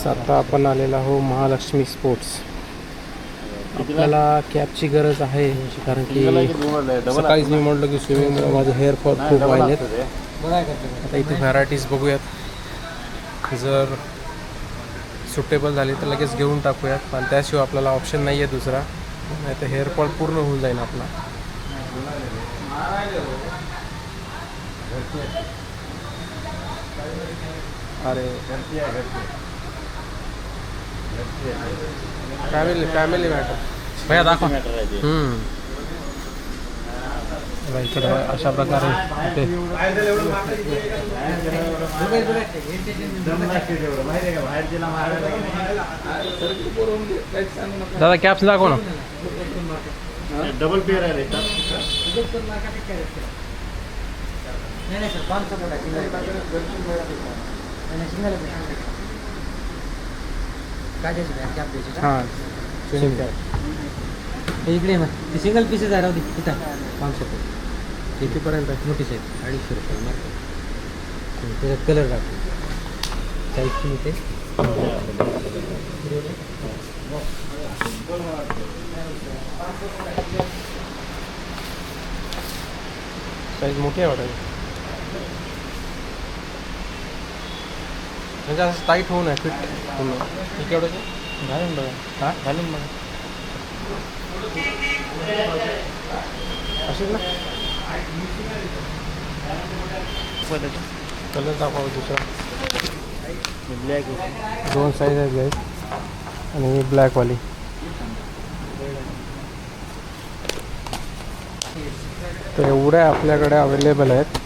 आता आपण आलेलो आहो महालक्ष्मी स्पोर्ट्स. आपल्याला कॅपची गरज आहे कारण की सकाळीच मी म्हटलं की स्विमिंगमुळे माझे हेअरफॉल खूप व्हायलेत. आता इथे व्हरायटीज बघूयात, जर सुटेबल झाली तर लगेच घेऊन टाकूयात, पण त्याशिवाय आपल्याला ऑप्शन नाही आहे दुसरा, नाही तर हेअरफॉल पूर्ण होऊन जाईल आपला. अरे फॅमिली मॅटर भैया दाखवा. इकडे अशा प्रकारे दादा कॅप्स दाखव ना. डबल पेयर आहे हां इकडे मग ती सिंगल पीसेस आहे राहू दे तिथं 500 रुपये. कितीपर्यंत आहे? मोठी साईज 250 रुपये मार्केट. त्याच्यात कलर टाकतो साईज तुम्ही ते साईज मोठी आहे वाटायची, म्हणजे असं टाईट होऊ नये, फिट होऊ नये. ठीक आहे घालून बघा. हां घालून बघा असेच ना. कलर दाखवा दुसरा. ब्लॅक दोन साईज आहेत गाईस आणि ब्लॅकवाली. तर एवढ्या आपल्याकडे अवेलेबल आहेत.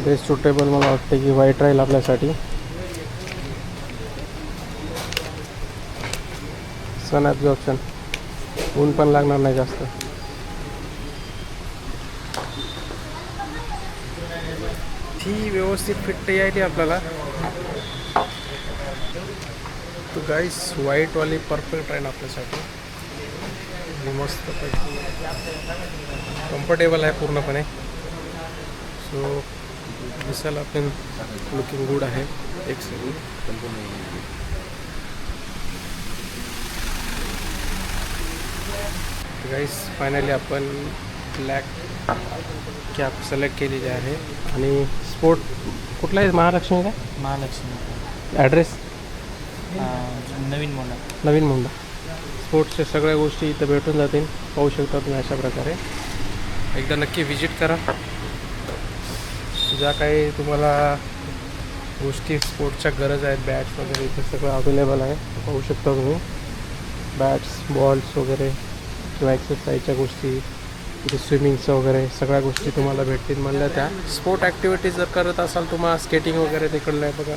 बेस्ट सुटेबल मला वाटते की व्हाईट राहील आपल्यासाठी. सन ॲब्झॉर्प्शन, ऊन पण लागणार नाही जास्त. ती व्यवस्थित फिट यायची आपल्याला. तर गाईस व्हाईटवाली परफेक्ट राहील आपल्यासाठी. मस्त कम्फर्टेबल आहे पूर्णपणे. सो दिसायला पण लुकिंग गुड आहे. एक सेकंड. गाईस फायनली आपण ब्लॅक कॅप सिलेक्ट केलेली आहे. आणि स्पोर्ट कुठला आहे? महालक्ष्मी काय? महालक्ष्मी ॲड्रेस नवीन मुंडा. स्पोर्ट्सच्या सगळ्या गोष्टी इथं भेटून जातील. पाहू शकता तुम्ही अशा प्रकारे. एकदा नक्की व्हिजिट करा. ज्या काही तुम्हाला गोष्टी स्पोर्ट्सच्या गरज आहेत, बॅट्स वगैरे इथं सगळं अवेलेबल आहे. पाहू शकता तुम्ही. बॅट्स, बॉल्स वगैरे किंवा एक्सरसाइजच्या गोष्टी, इथे स्विमिंगचं वगैरे सगळ्या गोष्टी तुम्हाला भेटतील. म्हणल्या त्या स्पोर्ट ॲक्टिव्हिटीज जर करत असाल तुम्हाला, स्केटिंग वगैरे तिकडलं आहे बघा.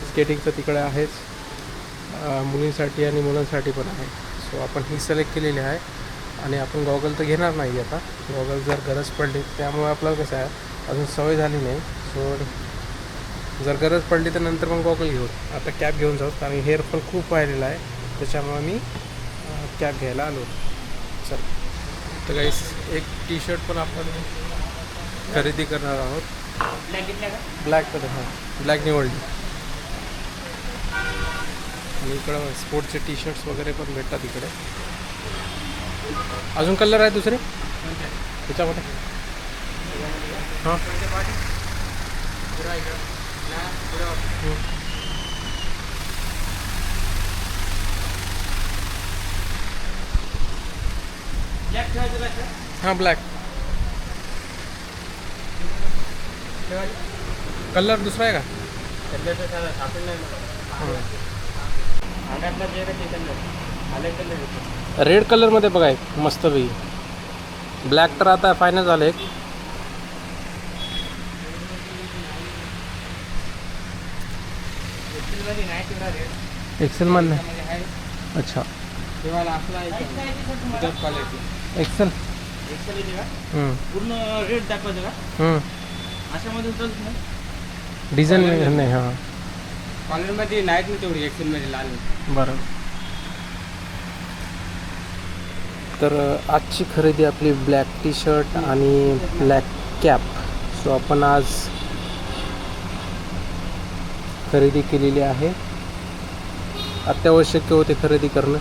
स्केटिंगचं तिकडे आहेच, मुलींसाठी आणि मुलांसाठी पण आहे. सो आपण ही सिलेक्ट केलेली आहे. आणि आपण गॉगल तर घेणार नाही आता. गॉगल जर गरज पडली, त्यामुळे आपल्याला कसं आहे अजून सवय झाली नाही. सो जर गरज पडली तर नंतर मग गॉगल घेऊ. आता कॅप घेऊन जाऊ कारण हेअरफॉल खूप वाढलेला आहे, त्याच्यामुळे मी कॅप घ्यायला आलो. चल तर गाईस एक टी शर्ट पण आपण खरेदी करणार आहोत. ब्लॅकमध्ये. हां ब्लॅक निवडली. आणि इकडं स्पोर्ट्सचे टी शर्ट्स वगैरे पण भेटतात इकडे. अजून कलर आहे दुसरे त्याच्यामध्ये? हां हां ब्लॅक कलर दुसरा आहे का? रेड कलरमध्ये बघा एक मस्त वेगळी. ब्लॅक तर आता फायनल झालं एक. एक्सेलमध्ये. अच्छा एक्सेल. पूर्ण रेट दाखवायचं का? अशामध्ये डिझाईन नाही. हां कॉलरमध्ये नाहीत ना तेवढी, एक्सेलमध्ये लाल. बरं. तर आजची खरेदी आपली ब्लॅक टी शर्ट आणि ब्लॅक कॅप. सो आपण आज खरेदी केलेली आहे. अत्यावश्यक होते खरेदी करणं.